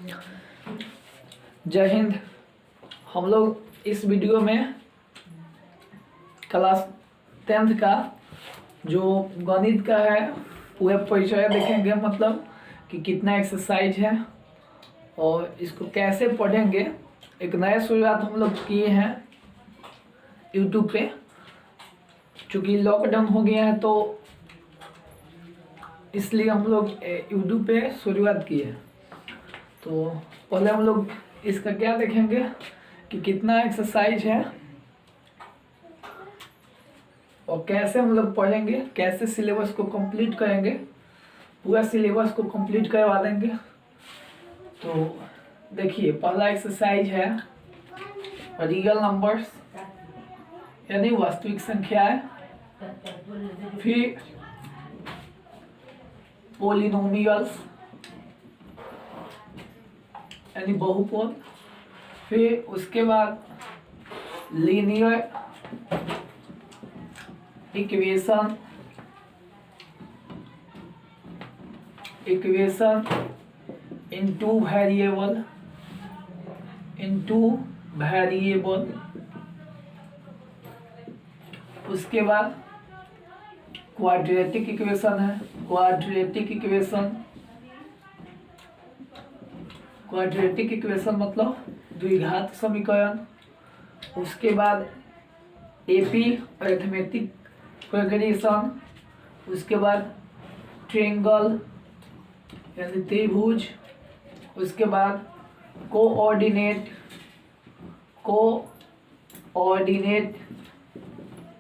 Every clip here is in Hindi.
जय हिंद। हम लोग इस वीडियो में क्लास 10th का जो गणित का है पूरे परिचय देखेंगे, मतलब कि कितना एक्सरसाइज है और इसको कैसे पढ़ेंगे। एक नया शुरुआत हम लोग किए हैं यूट्यूब पे, चूँकि लॉकडाउन हो गया है तो इसलिए हम लोग यूट्यूब पे शुरुआत किए हैं। तो पहले हम लोग इसका क्या देखेंगे कि कितना एक्सरसाइज है और कैसे हम लोग पढ़ेंगे, कैसे सिलेबस को कंप्लीट करेंगे। पूरा सिलेबस को कंप्लीट करवा देंगे। तो देखिए, पहला एक्सरसाइज है रियल नंबर्स यानी वास्तविक संख्याएं, फिर पॉलिनोमियल्स यानी बहुपद, फिर उसके बाद लीनियर इक्वेशन इनटू वेरिएबल, उसके बाद क्वाड्रेटिक इक्वेशन है, क्वाड्रेटिक इक्वेशन मतलब द्विघात समीकरण। उसके बाद एपी अरिथमेटिक प्रोग्रेशन, उसके बाद ट्रायंगल यानी त्रिभुज, उसके बाद कोऑर्डिनेट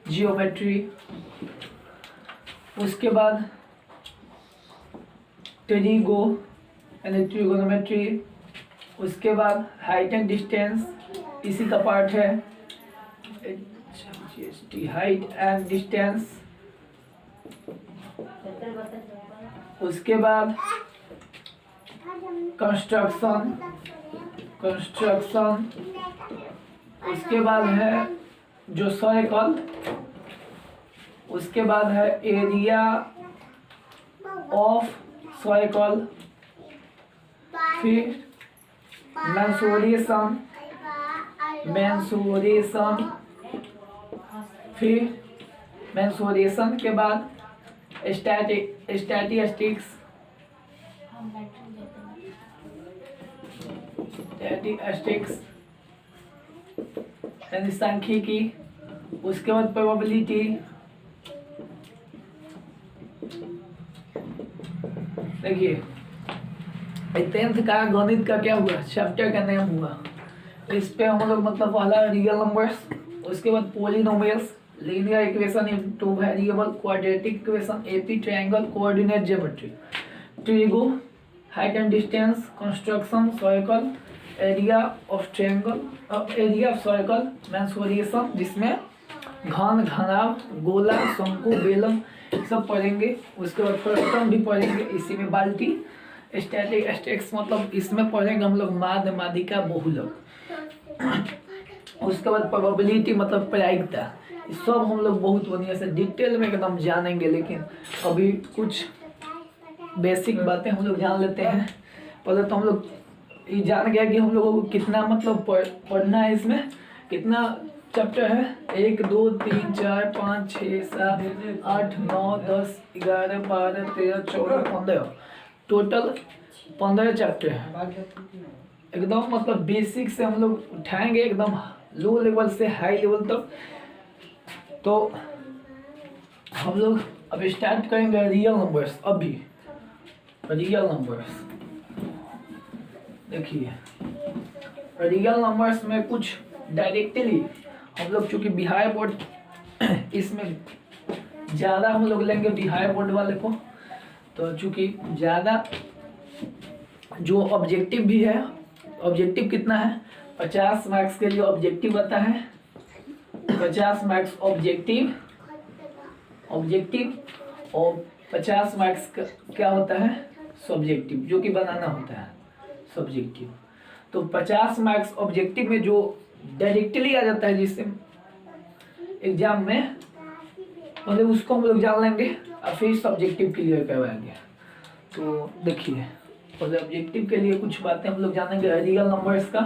जियोमेट्री, उसके बाद ट्रिगो यानी ट्रिगोनोमेट्री, उसके बाद हाइट एंड डिस्टेंस, इसी का पार्ट है हाइट एंड डिस्टेंस। उसके बाद कंस्ट्रक्शन, उसके बाद है जो सर्कल, उसके बाद है एरिया ऑफ सर्कल, फिर मेंसुरेशन, फिर मेंसुरेशन के बाद स्टैटिस्टिक्स यानी सांख्यिकी, उसके बाद प्रोबेबिलिटी। देखिए, 10th का गणित का क्या हुआ, चैप्टर का नेम हुआ। इस पे हम लोग मतलब पहला रियल नंबर्स, उसके बाद polynomials, linear equation into variable, quadratic equation, AP, triangle, coordinate geometry, trigo, height and distance, construction, circle, area of circle, mensuration जिसमें घन, घनाभ, गोला, शंकु, बेलम सब पढ़ेंगे। उसके बाद फ्रस्टम भी पढ़ेंगे, इसी में बाल्टी, स्टैटिस्टिक्स मतलब इसमें पढ़ेंगे हम लोग माध्य, माध्यिका, बहुलक। उसके बाद प्रोबेबिलिटी मतलब प्रायिकता। सब हम लोग बहुत बढ़िया से डिटेल में एकदम जानेंगे, लेकिन अभी कुछ बेसिक बातें हम लोग जान लेते हैं। पहले तो हम लोग ये जान गया कि हम लोगों को कितना मतलब पढ़ना है, इसमें कितना चैप्टर है, 1 2 3 4 5 6 7 8 9 10 11 12 13 14 15, टोटल 15 चैप्टर है। एकदम मतलब बेसिक से हम लोग उठाएंगे एकदम लो लेवल से हाई लेवल तक। तो हम लोग अब स्टार्ट करेंगे रियल नंबर्स। अभी रियल नंबर्स देखिए, रियल नंबर्स में कुछ डायरेक्टली हम लोग, चूँकि बिहार बोर्ड इसमें ज़्यादा हम लोग लेंगे बिहार बोर्ड वाले को, तो चूँकि ज़्यादा जो ऑब्जेक्टिव भी है, ऑब्जेक्टिव कितना है 50 मार्क्स के लिए ऑब्जेक्टिव आता है। 50 मार्क्स ऑब्जेक्टिव और 50 मार्क्स का क्या होता है सब्जेक्टिव, जो कि बनाना होता है सब्जेक्टिव। तो 50 मार्क्स ऑब्जेक्टिव में जो डायरेक्टली आ जाता है जिससे एग्जाम में, मतलब उसको हम लोग जान लेंगे और फिर सब्जेक्टिव क्लियर करवाएंगे। तो देखिए, पहले ऑब्जेक्टिव के लिए कुछ बातें हम लोग जानेंगे रियल नंबर्स का।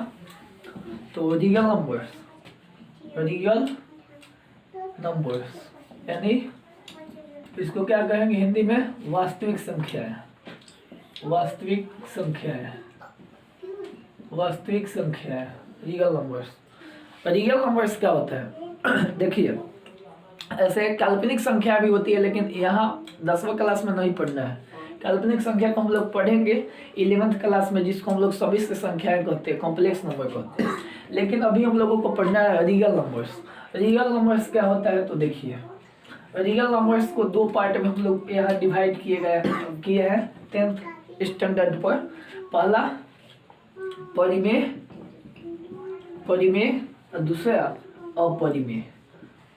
तो रियल नंबर्स यानी इसको क्या कहेंगे हिंदी में, वास्तविक संख्याएं। रियल नंबर्स क्या होता है देखिए, ऐसे काल्पनिक संख्या भी होती है, लेकिन यहाँ 10वीं क्लास में नहीं पढ़ना है। काल्पनिक संख्या को हम लोग पढ़ेंगे 11th क्लास में, जिसको हम लोग सभी संख्याएं कहते हैं, कॉम्प्लेक्स नंबर कहते हैं। लेकिन अभी हम लोगों को पढ़ना है रियल नंबर्स क्या होता है। तो देखिए, रियल नंबर्स को 2 पार्ट में हम लोग यहाँ डिवाइड किए हैं 10th स्टैंडर्ड पर। पहला परिमेय और दूसरा अपरिमेय।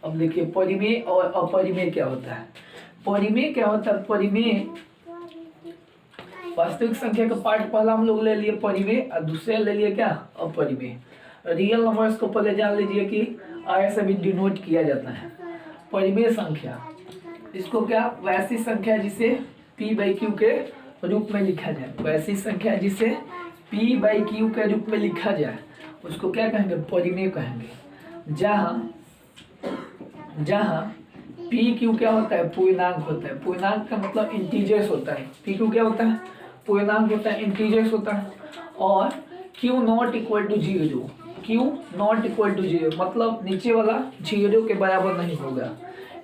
अब देखिए, परिमेय और अपरिमेय क्या होता है। परिमेय वास्तविक संख्या का पार्ट पहला हम लोग ले लिए परिमेय और दूसरे ले लिए क्या, अपरिमेय। रियल नंबर्स को पहले जान लीजिए कि ऐसे भी डिनोट किया जाता है। परिमेय संख्या, इसको क्या, वैसी संख्या जिसे p/q के रूप में लिखा जाए। वैसी संख्या जिसे p/q के रूप में लिखा जाए उसको क्या कहेंगे, परिमेय कहेंगे। जहाँ pq क्या होता है, पूर्णांक होता है। पूर्णांक का मतलब इंटीजर्स होता है। pq क्या होता है, पूर्णांक होता है, इंटीजर्स होता है। और q नॉट इक्वल टू 0, मतलब नीचे वाला 0 के बराबर नहीं होगा।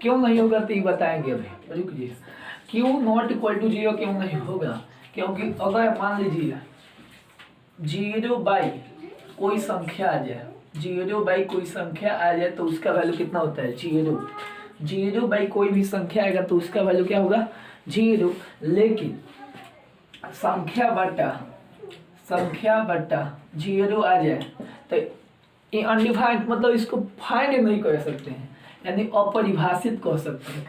क्यों नहीं होगा तो ये बताएंगे अभी, रुकिए। q नॉट इक्वल टू 0 क्यों नहीं होगा, क्योंकि अगर मान लीजिए 0 बाई कोई संख्या आ जाए तो उसका वैल्यू कितना होता है, 0 बाई कोई भी संख्या आएगा तो उसका वैल्यू क्या होगा, 0। लेकिन संख्या बटा 0 आ जाए तो ये अनडिफाइंड, मतलब इसको फाइंड नहीं कर सकते हैं, यानी अपरिभाषित कह सकते हैं।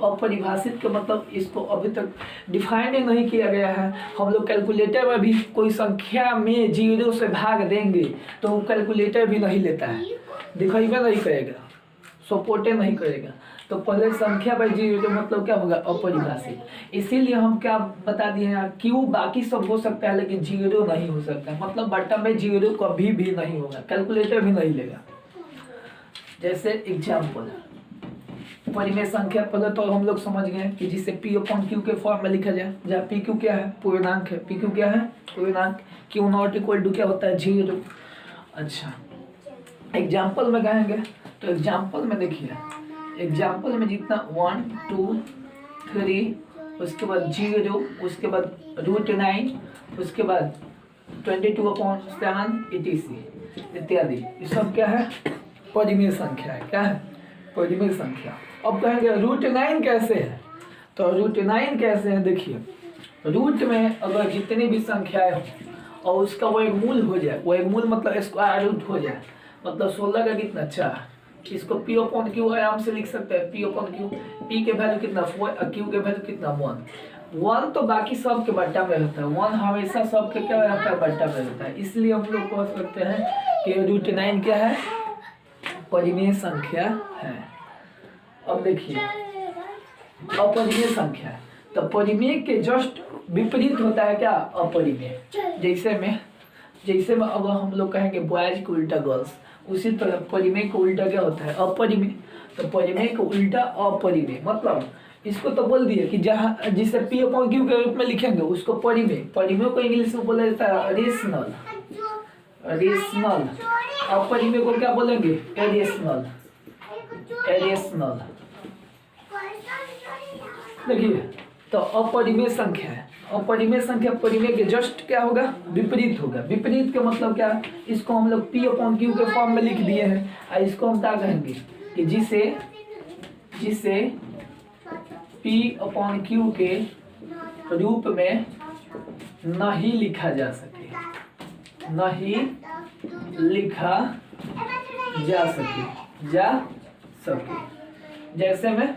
अपरिभाषित का मतलब इसको अभी तक डिफाइंड नहीं किया गया है। हम लोग कैलकुलेटर में भी कोई संख्या में 0 से भाग देंगे तो वो कैलकुलेटर भी नहीं लेता है, दिखाइए नहीं करेगा, सपोर्ट नहीं करेगा। तो पहले संख्या बाई 0 मतलब क्या होगा, अपरिभाषित। इसीलिए हम क्या बता दिए हैं, क्यू बाकी सब हो सकता है लेकिन 0 नहीं हो सकता, मतलब बटन में 0 कभी भी नहीं होगा, कैलकुलेटर भी नहीं लेगा। जैसे एग्जाम्पल, परिमेय संख्या पहले तो हम लोग समझ गए कि जिसे p/q के फॉर्म में लिखा जाए, जहाँ pq क्या है, पूर्णांक है। pq क्या है, पूर्णांक। q नॉट इक्वल टू क्या होता है, 0। अच्छा, एग्जाम्पल में कहेंगे तो एग्जाम्पल में देखिए, एग्जाम्पल में जितना 1 2 3, उसके बाद 0, उसके बाद √9, उसके बाद 22/7 etc इत्यादि, ये सब क्या है, परिमेय संख्या है। क्या है, परिमेय संख्या। अब कहेंगे √9 कैसे है, तो √9 कैसे है, देखिए रूट में अगर जितनी भी संख्याएं हो और उसका वर्गमूल हो जाए, वर्गमूल मतलब स्क्वायर रूट हो जाए, मतलब 16 का कितना, 4। इसको p/q आराम से लिख सकते हैं। p/q, p के वैल्यू कितना 4 और q के वैल्यू कितना 1 तो बाकी सब के बट्टा में रहता है, 1 हमेशा सब के क्या रहता है, बट्टा में रहता है। इसलिए हम लोग कह सकते हैं कि √9 क्या है, परिमेय संख्या है। अब देखिए, अपरिमेय संख्या, तो परिमेय के जस्ट विपरीत होता है क्या, अपरिमेय। जैसे में अगर हम लोग कहेंगे बॉयज को उल्टा गर्ल्स, उसी तरह परिमेय को उल्टा क्या होता है, अपरिमेय। तो परिमेय को उल्टा अपरिमेय, मतलब इसको तो बोल दिए कि जहाँ जिसे p/q के रूप में लिखेंगे उसको परिमेय को इंग्लिश में बोला जाता है रेशनल। अपरिमेय को क्या बोलेंगे, एरेशनल। देखिए, तो अपरिमेय संख्या है, अपरिमेय संख्या परिमेय के जस्ट क्या होगा, विपरीत होगा। विपरीत का मतलब क्या, इसको हम लोग p/q के फॉर्म में लिख दिए हैं, और इसको हम क्या कहेंगे कि जिसे p/q के रूप में नहीं लिखा जा सके, जैसे में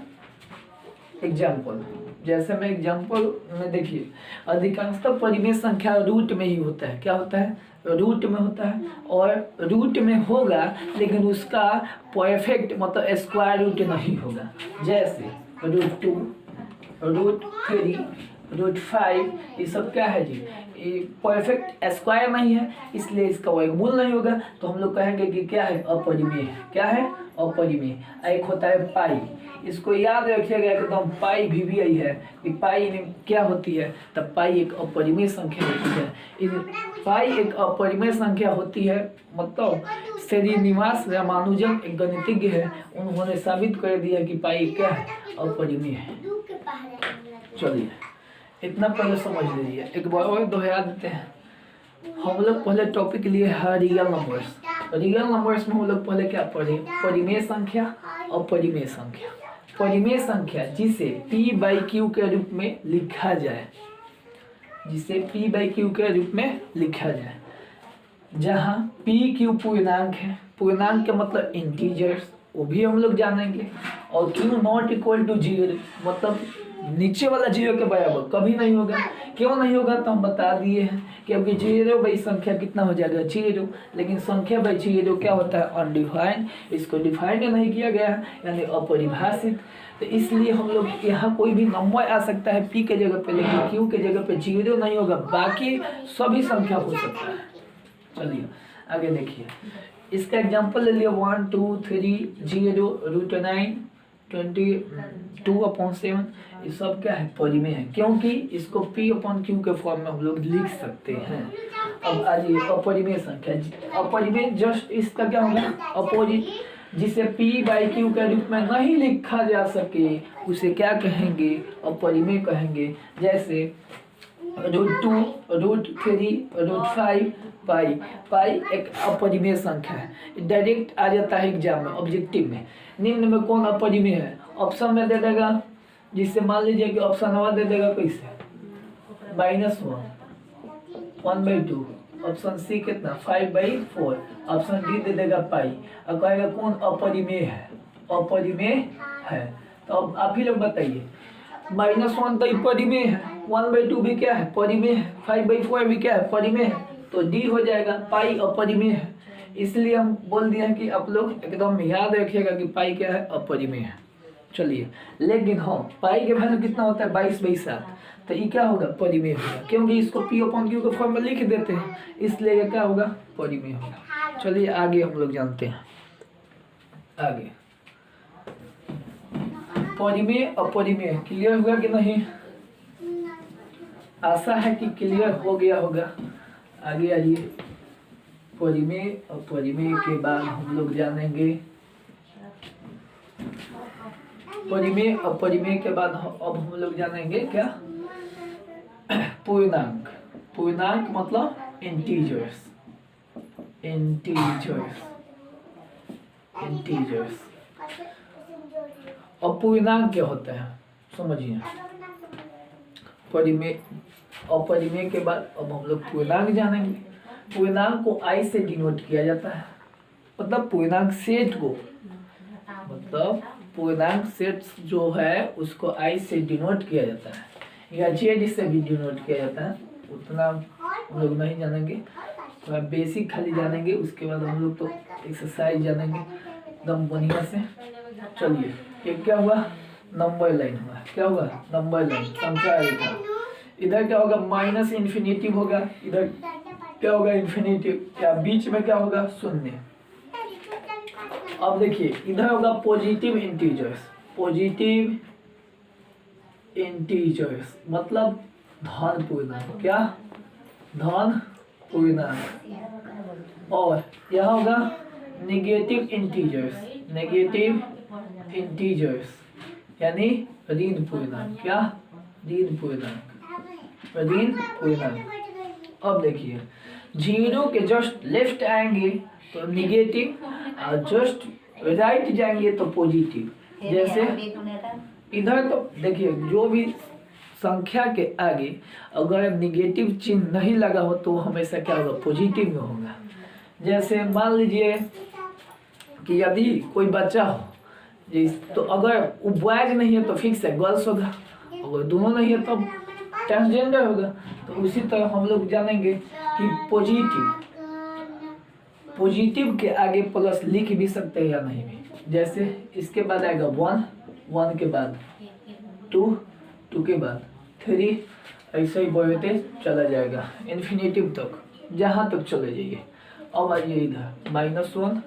एग्जाम्पल में देखिए, अधिकांशतः परिमेय संख्या रूट में ही होता है। क्या होता है, रूट में होता है, और रूट में होगा लेकिन उसका परफेक्ट मतलब स्क्वायर रूट नहीं होगा। जैसे √2, √3 √5 ये सब क्या है जी, ये परफेक्ट स्क्वायर नहीं है, इसलिए इसका वर्गमूल नहीं होगा। तो हम लोग कहेंगे कि क्या है, अपरिमेय। क्या है, अपरिमेय। एक होता है पाई, इसको याद रखिएगा एकदम, पाई भी है कि पाई में क्या होती है, तब पाई एक अपरिमेय संख्या होती है। पाई एक अपरिमेय संख्या होती है, मतलब श्रीनिवास रामानुजन एक गणितज्ञ है, उन्होंने साबित कर दिया कि पाई क्या है, अपरिमेय है। चलिए इतना पहले समझ लीजिए, एक बार और दोहरा देते हैं। हम लोग पहले टॉपिक लिए है रियल नंबर्स। रियल नंबर्स में हम लोग पहले क्या पढ़े, परिमेय संख्या और अपरिमेय संख्या। परिमेय संख्या जिसे p/q के रूप में लिखा जाए, जिसे p/q के रूप में लिखा जाए, जहाँ p/q पूर्णांक है, पूर्णांक के मतलब इंटीजर्स, वो भी हम लोग जानेंगे। और q ≠ 0, मतलब नीचे वाला 0 के बराबर कभी नहीं होगा। क्यों नहीं होगा, तो हम बता दिए हैं, क्योंकि 0 संख्या कितना हो जाएगा, 0। लेकिन संख्या 0 क्या होता है, अनडिफाइंड, इसको डिफाइंड नहीं किया गया है, यानी अपरिभाषित। तो इसलिए हम लोग यहाँ कोई भी नंबर आ सकता है p के जगह पे, लेकिन q के जगह पे 0 नहीं होगा, बाकी सभी संख्या हो सकता है। चलिए आगे देखिए, इसका एग्जांपल ले लिया 1 2 3 0 √9 22/7। ये सब क्या है, परिमेय है, क्योंकि इसको p/q के फॉर्म में हम लोग लिख सकते हैं। अब आइए अपरिमेय संख्या, अपरिमेय जस्ट इसका क्या होगा, अपोजिट, जिसे p/q के रूप में नहीं लिखा जा सके उसे क्या कहेंगे, अपरिमेय कहेंगे। जैसे √2 √3 √5 पाई। पाई एक अपरिमेय संख्या है, डायरेक्ट आ जाता है एग्जाम में, ऑब्जेक्टिव में। निम्न में कौन अपरिमेय है, ऑप्शन में दे देगा, जिससे मान लीजिए कि ऑप्शन 1 दे देगा कैसे, -1 1/2, ऑप्शन सी कितना 5/4, ऑप्शन डी दे देगा पाई, और कहेगा कौन अपरिमेय है, अपरिमेय है। तो अब आप ही लोग बताइए, -1 तो परिमेय है, 1/2 भी क्या है, परिमेय है, 5/4 भी क्या है, परिमेय है, तो डी हो जाएगा, पाई अपरिमेय है। इसलिए हम बोल दिए हैं कि आप लोग एकदम याद रखिएगा कि पाई क्या है, अपरिमेय है। चलिए, लेकिन हाँ पाई के वैल्यू कितना होता है, 22/7, तो ये क्या होगा, परिमेय होगा, क्योंकि इसको p/q के फॉर्म में लिख देते हैं, इसलिए ये क्या होगा, परिमेय होगा। चलिए आगे हम लोग जानते हैं, आगे परिमेय अपरिमेय क्लियर हुआ कि नहीं, आशा है कि क्लियर हो गया होगा। आगे आइए, परिमेय अपरिमेय के बाद हम लोग जानेंगे, परिमेय अपरिमेय के बाद अब हम लोग जानेंगे क्या, पूर्णांक। पूर्णांक मतलब इंटीजर्स, इंटीजर्स, इंटीजर्स। अब पूर्णांक क्या होता है समझिए, परिमेय अपरिमेय के बाद अब हम लोग पूर्णांक जानेंगे। पूर्णांक को i से डिनोट किया जाता है, मतलब पूर्णांक सेट को, मतलब पूर्णांक सेट जो है उसको i से डिनोट किया जाता है, या z से भी डिनोट किया जाता है। उतना हम लोग नहीं जानेंगे, थोड़ा बेसिक खाली जानेंगे, उसके बाद हम लोग तो एक्सरसाइज जानेंगे एकदम बढ़िया से। चलिए, एक क्या हुआ, नंबर लाइन हुआ, क्या हुआ, नंबर लाइन, संख्या रेखा। इधर क्या होगा, माइनस इन्फिनिटिव होगा, इधर क्या होगा, इन्फिनिटिव, क्या बीच में क्या होगा, शून्य। अब देखिए, इधर होगा पॉजिटिव इंटीजर्स, पॉजिटिव इंटीजर्स मतलब धन पूर्णांक, क्या, धन पूर्णांक। और यहाँ होगा नेगेटिव इंटीजर्स, नेगेटिव इंटीजर्स यानी ऋण पूर्णांक, क्या, ऋण पूर्णांक, ऋण पूर्णांक। अब देखिए, 0 के जस्ट लेफ्ट आएंगे तो निगेटिव, और जस्ट राइट जाएंगे तो पॉजिटिव। जैसे इधर तो देखिए, जो भी संख्या के आगे अगर निगेटिव चिन्ह नहीं लगा हो तो हमेशा क्या होगा, पॉजिटिव में होगा। जैसे मान लीजिए कि यदि कोई बच्चा हो, तो अगर वो बॉयज नहीं है तो फिक्स है गर्ल्स होगा, अगर दोनों नहीं है तो ट्रांसजेंडर होगा। तो उसी तरह हम लोग जानेंगे कि पॉजिटिव के आगे प्लस लिख भी सकते हैं या नहीं भी। जैसे इसके बाद आएगा 1, 1 के बाद 2, 2 के बाद 3, ऐसे ही बढ़ते चला जाएगा इन्फिनेटिव तक, जहाँ तक चले जाइए। अब आइए इधर -1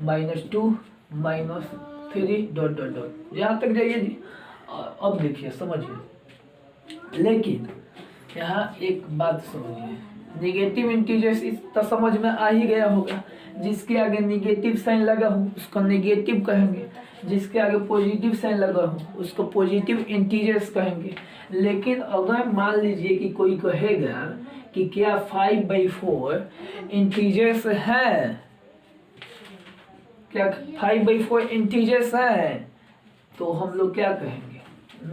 -2 -3 डॉट डॉट डॉट, जहाँ तक जाइए जी। अब देखिए समझिए, लेकिन यहाँ एक बात समझिए, निगेटिव इंटीजर्स इस तो समझ में आ ही गया होगा। जिसके आगे निगेटिव साइन लगा हो उसको नेगेटिव कहेंगे, जिसके आगे पॉजिटिव साइन लगा हो उसको पॉजिटिव इंटीजर्स कहेंगे। लेकिन अगर मान लीजिए कि कोई कहेगा कि क्या 5/4 इंटीजर्स है, क्या 5/4 इंटीजर्स है, तो हम लोग क्या कहेंगे,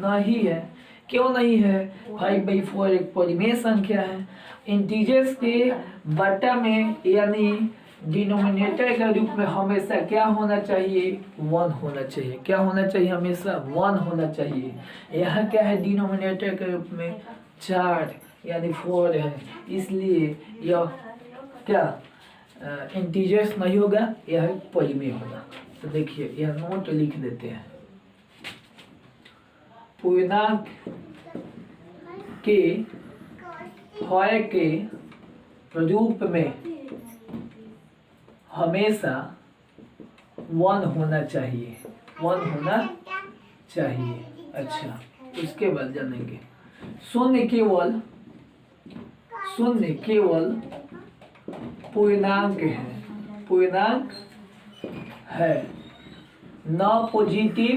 नहीं है। क्यों नहीं है? 5/4 एक परिमेय संख्या है। इंटीजर्स के बटा में यानी डिनोमिनेटर के रूप में हमेशा क्या होना चाहिए, 1 होना चाहिए। क्या होना चाहिए? हमेशा 1 होना चाहिए। यहाँ क्या है डिनोमिनेटर के रूप में 4 यानी 4 है, इसलिए यह क्या इंटीजर्स नहीं होगा, यह परिमेय होगा। तो देखिए यह नोट लिख देते हैं, पूर्णांक के हर के रूप में हमेशा 1 होना चाहिए, 1 होना चाहिए। अच्छा, उसके बाद जानेंगे शून्य केवल पूर्णांक है, पूर्णांक है, न पॉजिटिव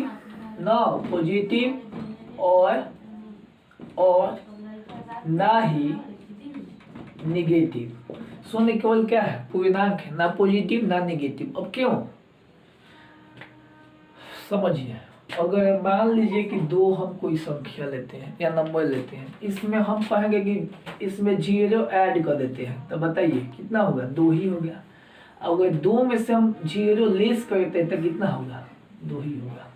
और ना ही निगेटिव। शून्य केवल क्या है? पूर्णांक है, ना पॉजिटिव ना निगेटिव। अब क्यों? समझिए, अगर मान लीजिए कि 2 हम कोई संख्या लेते हैं या नंबर लेते हैं, इसमें हम कहेंगे कि इसमें 0 ऐड कर देते हैं, तो बताइए कितना होगा? 2 ही हो गया। अगर 2 में से हम 0 लेस करते हैं तो कितना होगा? 2 ही होगा।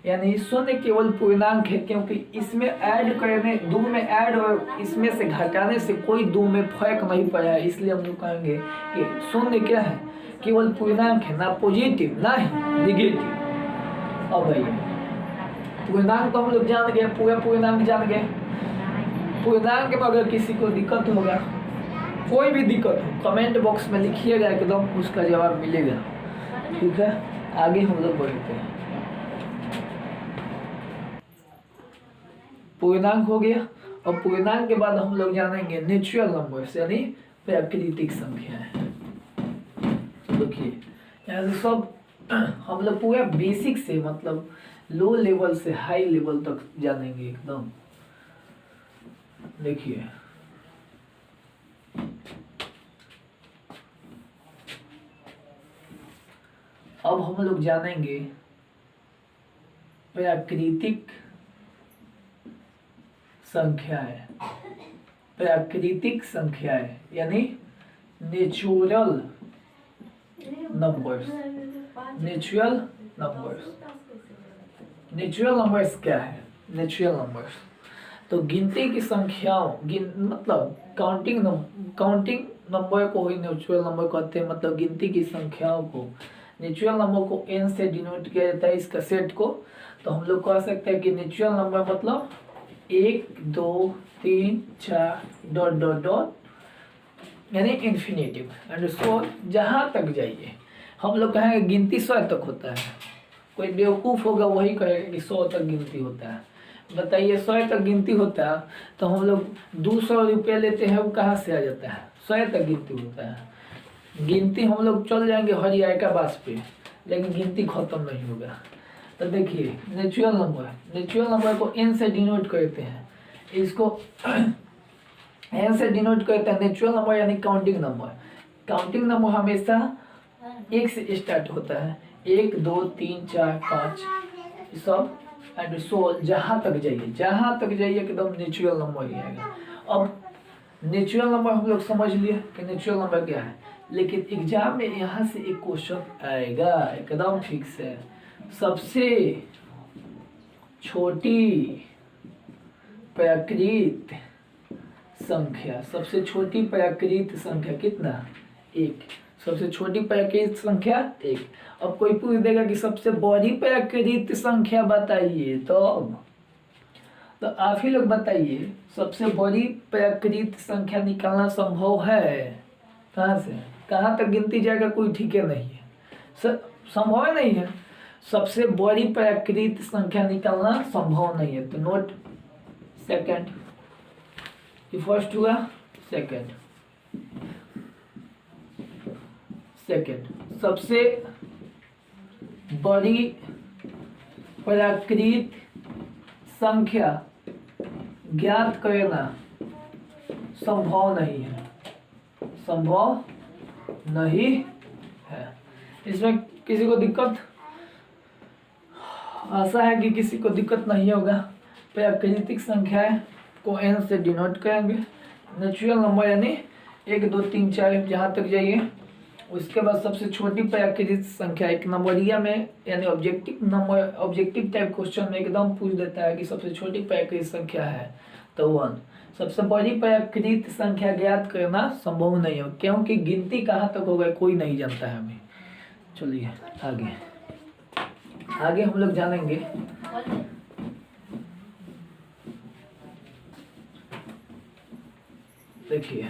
यानी शून्य केवल पूर्णांक है, क्योंकि इसमें ऐड करने 2 में ऐड और इसमें से घटाने से कोई 2 में फर्क नहीं पड़ा है, इसलिए हम लोग कहेंगे कि शून्य क्या है? केवल पूर्णांक है, ना पॉजिटिव ना ही निगेटिव। अब आइए पूर्णांक तो हम लोग जान गए, पूरा पूर्णांक जान गए। पूर्णांक में अगर किसी को दिक्कत होगा, कोई भी दिक्कत हो, कमेंट बॉक्स में लिखिएगा, एकदम उसका जवाब मिलेगा। ठीक है, आगे हम लोग बढ़ते हैं। पूर्णांक हो गया। और पूर्णांक के बाद हम लोग जानेंगे नेचुरल नंबर्स यानी प्राकृतिक संख्याएं। देखिए यहाँ से सब हम लोग पूरा बेसिक से मतलब लो लेवल से हाई लेवल तक जानेंगे एकदम। देखिए अब हम लोग जानेंगे प्राकृतिक संख्याएं। प्राकृतिक संख्याएं यानी natural numbers. Natural numbers, natural numbers क्या है? नेचुरल नंबर्स तो गिनती की संख्याओं, मतलब काउंटिंग नंबर को ही नेचुरल नंबर कहते हैं। मतलब गिनती की संख्याओं को, नेचुरल नंबर को n से डिनोट किया जाता है, इसका सेट को। तो हम लोग कह सकते हैं कि नेचुरल नंबर मतलब 1 2 3 4 डॉट डॉट डॉट यानी इन्फिनेटिव एंड सो जहाँ तक जाइए। हम लोग कहेंगे गिनती 100 तक होता है। कोई बेवकूफ़ होगा वही कहेगा कि 100 तक गिनती होता है। बताइए 100 तक गिनती होता है तो हम लोग 200 रुपये लेते हैं, वो कहाँ से आ जाता है? 100 तक गिनती होता है। गिनती हम लोग चल जाएंगे हरियाणा बास पे, लेकिन गिनती खत्म नहीं होगा। तो देखिए नेचुरल नंबर को n से डिनोट करते हैं, इसको n से डिनोट करते हैं। नेचुरल नंबर यानी काउंटिंग नंबर। काउंटिंग नंबर हमेशा 1 से स्टार्ट होता है, 1 2 3 4 5 सब एंड सो जहाँ तक जाइए एकदम नेचुरल नंबर ही आएगा। अब नेचुरल नंबर हम लोग समझ लिए कि नेचुरल नंबर क्या है, लेकिन एग्जाम में यहाँ से एक क्वेश्चन आएगा एकदम फिक्स है। सबसे छोटी प्राकृत संख्या, सबसे छोटी प्राकृत संख्या कितना? 1। सबसे छोटी प्राकृत संख्या 1। अब कोई पूछ देगा कि सबसे बड़ी प्राकृत संख्या बताइए, तो तो आप ही लोग बताइए, सबसे बड़ी प्राकृत संख्या निकालना संभव है? कहाँ से कहाँ तक गिनती जाएगा कोई ठीक है नहीं है, संभव नहीं है। सबसे बड़ी प्राकृत संख्या निकालना संभव नहीं है। तो नोट सेकंड, फर्स्ट हुआ सेकंड, सबसे बड़ी प्राकृत संख्या ज्ञात करना संभव नहीं है, संभव नहीं है। इसमें किसी को दिक्कत, आशा है कि किसी को दिक्कत नहीं होगा। प्राकृतिक संख्या को n से डिनोट करेंगे। नेचुरल नंबर यानी 1 2 3 4 जहाँ तक जाइए। उसके बाद सबसे छोटी प्राकृतिक संख्या एक नंबरिया में यानी objective number, objective type question में एकदम पूछ देता है कि सबसे छोटी प्राकृतिक संख्या है तो 1। सबसे बड़ी प्राकृतिक संख्या ज्ञात करना संभव नहीं हो, क्योंकि गिनती कहाँ तक होगा कोई नहीं जानता है हमें। चलिए आगे हम लोग जानेंगे। देखिए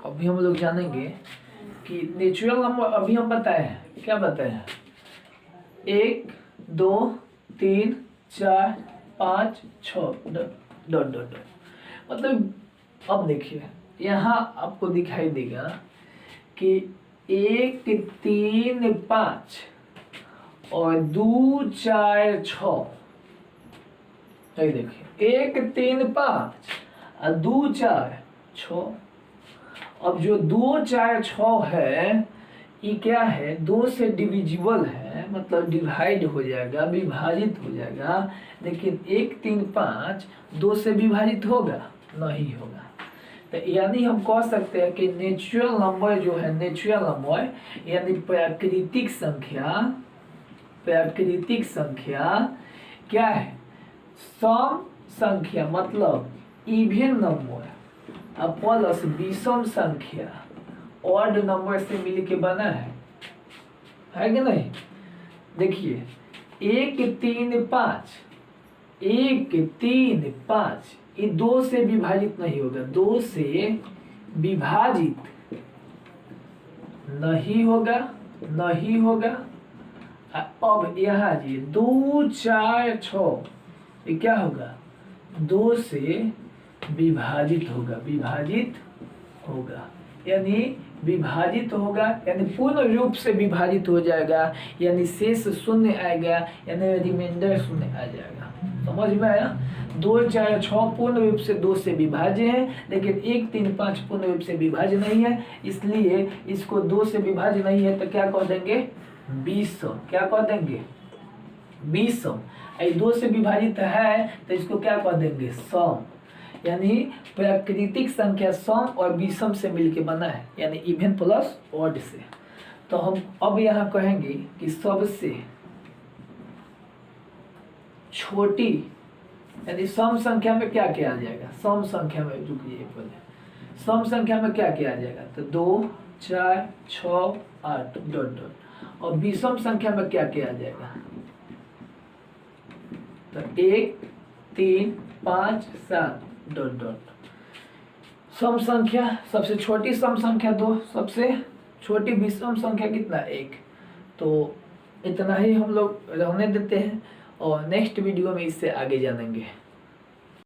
अभी हम लोग जानेंगे कि नेचुरल नंबर अभी हम बताए हैं, क्या बताए हैं, 1 2 3 4 5 6 डॉट डॉट। मतलब अब देखिए यहाँ आपको दिखाई देगा कि 1 3 5 और 2 4 6। देखिए 1 3 5 और 2 4 6। अब जो 2 4 6 है ये क्या है, 2 से डिविजिबल है, मतलब डिवाइड हो जाएगा, विभाजित हो जाएगा। लेकिन 1 3 5 2 से विभाजित होगा नहीं होगा। तो यानी हम कह सकते हैं कि नेचुरल नंबर जो है, नेचुरल नंबर यानी प्राकृतिक संख्या क्या है, सम संख्या मतलब इवन नंबर प्लस विषम संख्या ऑड नंबर से मिलके बना है कि नहीं। देखिए 1 3 5 ये 2 से विभाजित नहीं होगा, 2 से विभाजित नहीं होगा। अब यहाँ जी 2 4 6 ये क्या होगा, 2 से विभाजित होगा यानी विभाजित होगा यानी पूर्ण रूप से विभाजित हो जाएगा, यानी शेष शून्य आएगा, यानी रिमाइंडर शून्य आ जाएगा। समझ में आया। 2 4 6 पूर्ण रूप से 2 से विभाज्य है, लेकिन 1 3 5 पूर्ण रूप से विभाज्य नहीं है, इसलिए इसको 2 से विभाज्य नहीं है तो क्या कह देंगे, विषम। क्या कह देंगे, विषम। 2 से विभाजित है तो इसको क्या कह देंगे, सम। यानी प्राकृतिक संख्या सम और विषम से मिलके बना है, यानी इवन प्लस ऑड से। तो हम अब यहाँ कहेंगे कि सबसे छोटी यानी सम संख्या में क्या किया जाएगा, सम संख्या में रुकिए पहले, सम संख्या में क्या किया जाएगा, तो 2 4 6 8 डॉट डॉट। और विषम संख्या में क्या किया जाएगा, तो 1 3 5 7 डॉट डॉट। सम संख्या सबसे छोटी सम संख्या 2, सबसे छोटी विषम संख्या कितना, 1। तो इतना ही हम लोग रहने देते हैं और नेक्स्ट वीडियो में इससे आगे जानेंगे।